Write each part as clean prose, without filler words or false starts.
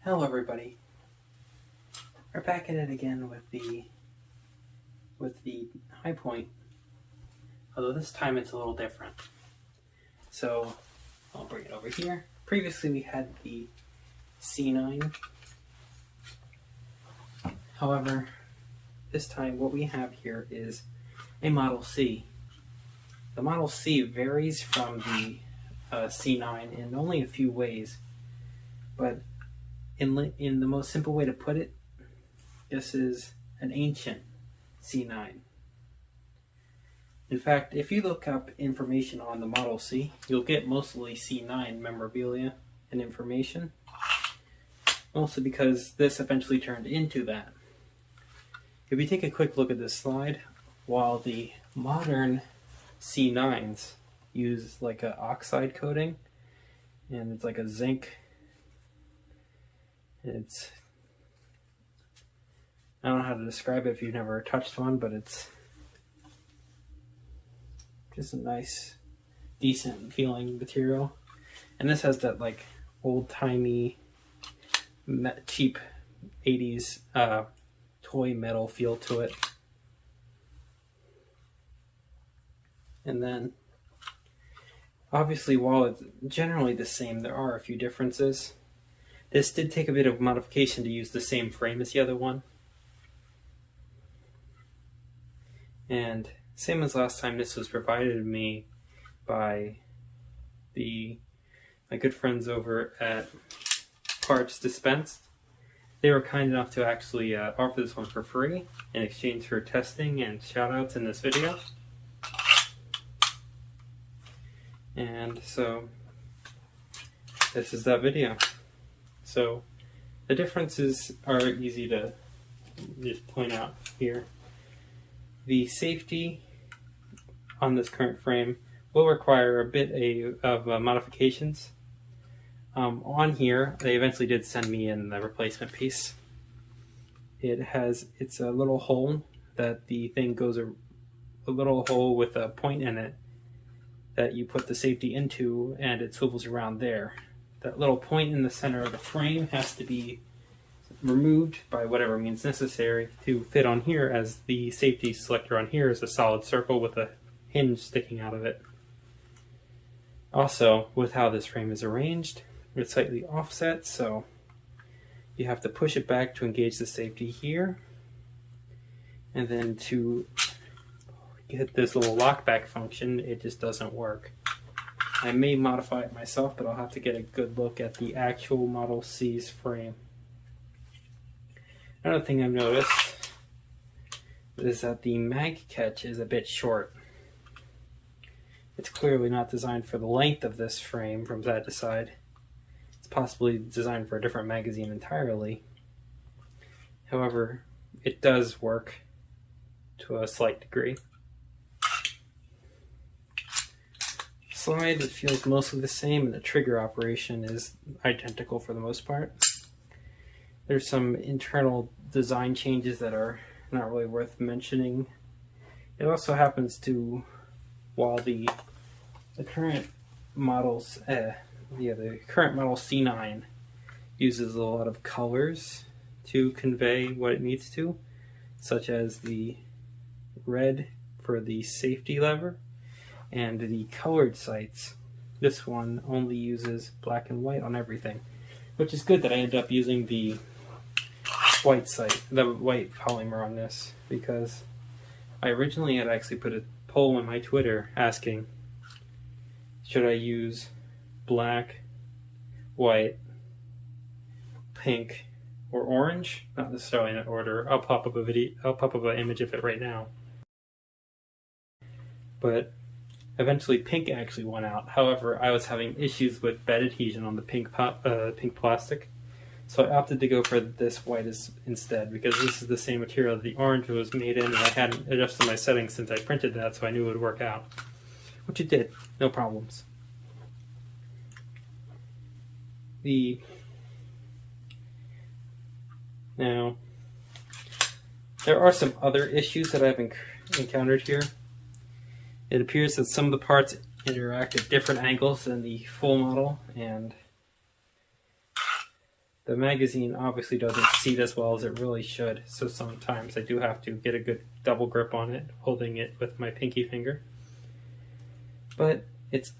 Hello everybody. We're back at it again with the high point, although this time it's a little different. So I'll bring it over here. Previously we had the C9. However, this time what we have here is a Model C. The Model C varies from the C9 in only a few ways, but in the most simple way to put it, this is an ancient C9. In fact, if you look up information on the Model C, you'll get mostly C9 memorabilia and information, mostly because this eventually turned into that. If you take a quick look at this slide, while the modern C9s use like an oxide coating, and it's like a zinc, I don't know how to describe it if you've never touched one, but it's just a nice, decent feeling material. And this has that like old-timey, cheap 80s toy metal feel to it. And then, obviously, while it's generally the same, there are a few differences. This did take a bit of modification to use the same frame as the other one. And same as last time, this was provided to me by my good friends over at Parts Dispensed. They were kind enough to actually offer this one for free in exchange for testing and shoutouts in this video. And so this is that video. So the differences are easy to just point out here. The safety on this current frame will require a bit of modifications. On here, they eventually did send me in the replacement piece. It's a little hole that the thing goes a little hole with a point in it that you put the safety into, and it swivels around there. That little point in the center of the frame has to be removed by whatever means necessary to fit on here, as the safety selector on here is a solid circle with a hinge sticking out of it. Also, with how this frame is arranged, it's slightly offset, so you have to push it back to engage the safety here, and then to get this little lockback function, it just doesn't work. I may modify it myself, but I'll have to get a good look at the actual Model C's frame. Another thing I've noticed is that the mag catch is a bit short. It's clearly not designed for the length of this frame from side to side. It's possibly designed for a different magazine entirely. However, it does work to a slight degree. Slide, it feels mostly the same, and the trigger operation is identical for the most part. There's some internal design changes that are not really worth mentioning. It also happens to, while the current models, the current Model C9 uses a lot of colors to convey what it needs to, such as the red for the safety lever, and the colored sights. This one only uses black and white on everything, which is good that I ended up using the white sight, the white polymer on this, because I originally had actually put a poll on my Twitter asking, should I use black, white, pink, or orange? Not necessarily in that order. I'll pop up an image of it right now. But eventually pink actually won out. However, I was having issues with bed adhesion on the pink plastic, so I opted to go for this white instead, because this is the same material that the orange was made in, and I hadn't adjusted my settings since I printed that, so I knew it would work out. Which it did, no problems. Now, there are some other issues that I've encountered here. It appears that some of the parts interact at different angles than the full model, and The magazine obviously doesn't seat as well as it really should, so sometimes I do have to get a good double grip on it, holding it with my pinky finger. But it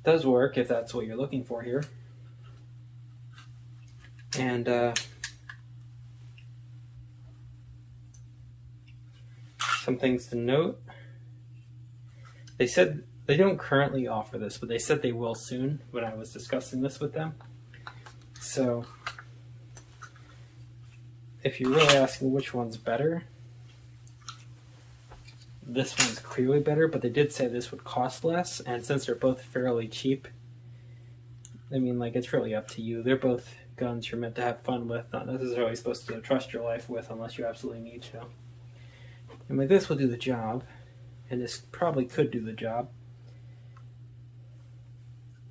does work if that's what you're looking for here. And some things to note. They said they don't currently offer this, but they said they will soon when I was discussing this with them. So, if you're really asking which one's better, this one's clearly better, but they did say this would cost less, and since they're both fairly cheap, I mean, like, it's really up to you. They're both guns you're meant to have fun with, not necessarily supposed to trust your life with unless you absolutely need to. I mean, this will do the job, and this probably could do the job,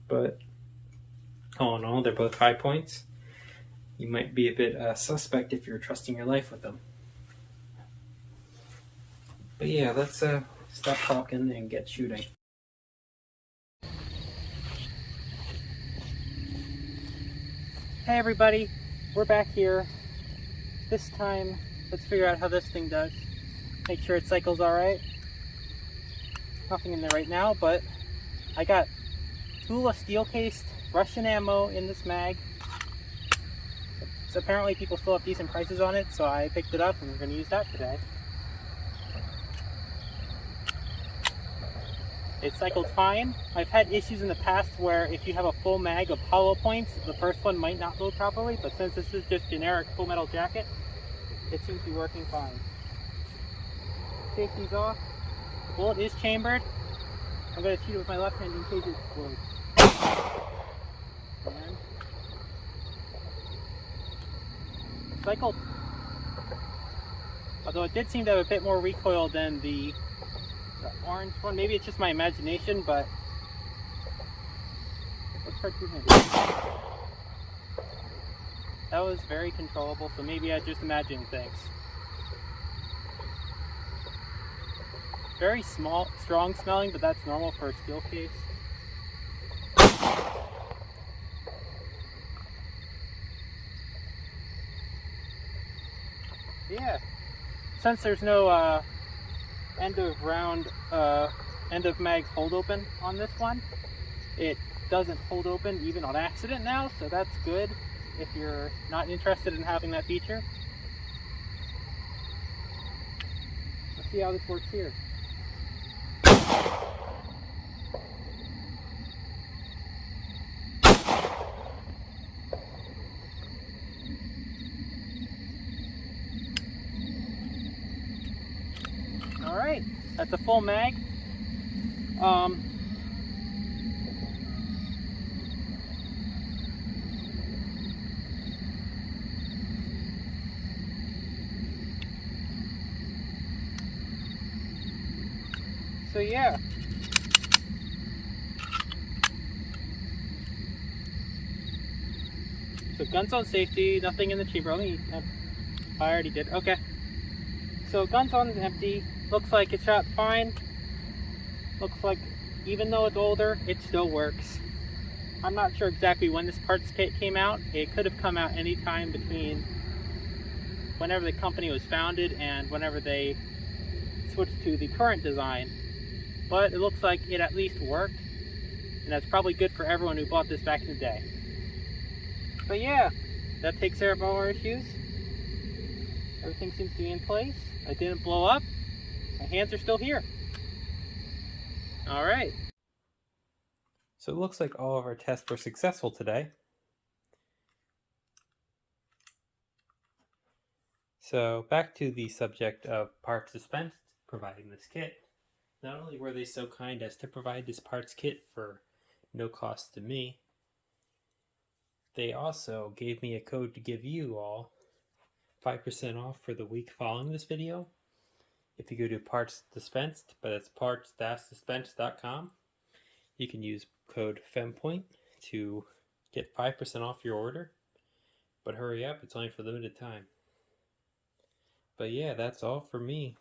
but all in all, they're both high points. You might be a bit suspect if you're trusting your life with them. But yeah, let's stop talking and get shooting. Hey everybody, we're back here. This time, let's figure out how this thing does. Make sure it cycles alright. Nothing in there right now, but I got Tula steel-cased Russian ammo in this mag. So apparently people still have decent prices on it, so I picked it up and we're going to use that today. It cycled fine. I've had issues in the past where if you have a full mag of hollow points, the first one might not load properly, but since this is just generic full metal jacket, it seems to be working fine. Safety's off. The bullet is chambered. I'm going to shoot it with my left hand in case it explodes. And cycled. Although it did seem to have a bit more recoil than the orange one. Maybe it's just my imagination, but let's try two-handed. That was very controllable, so maybe I just imagined things. Very small, strong smelling, but that's normal for a steel case. Yeah, since there's no end of mag hold open on this one, it doesn't hold open even on accident now, so that's good if you're not interested in having that feature. Let's see how this works here. Alright, that's a full mag. So yeah. So guns on safety, nothing in the chamber. I already did. Okay. So guns on empty. Looks like it shot fine. Looks like even though it's older, it still works. I'm not sure exactly when this parts kit came out. It could have come out any time between whenever the company was founded and whenever they switched to the current design. But it looks like it at least worked, and that's probably good for everyone who bought this back in the day. But yeah, that takes care of all our issues. Everything seems to be in place. I didn't blow up. My hands are still here. Alright. So it looks like all of our tests were successful today. So back to the subject of parts dispensed providing this kit. Not only were they so kind as to provide this parts kit for no cost to me, they also gave me a code to give you all 5% off for the week following this video. If you go to Parts Dispensed, but that's parts-dispensed.com, you can use code FEMPOINT to get 5% off your order. But hurry up, it's only for limited time. But yeah, that's all for me.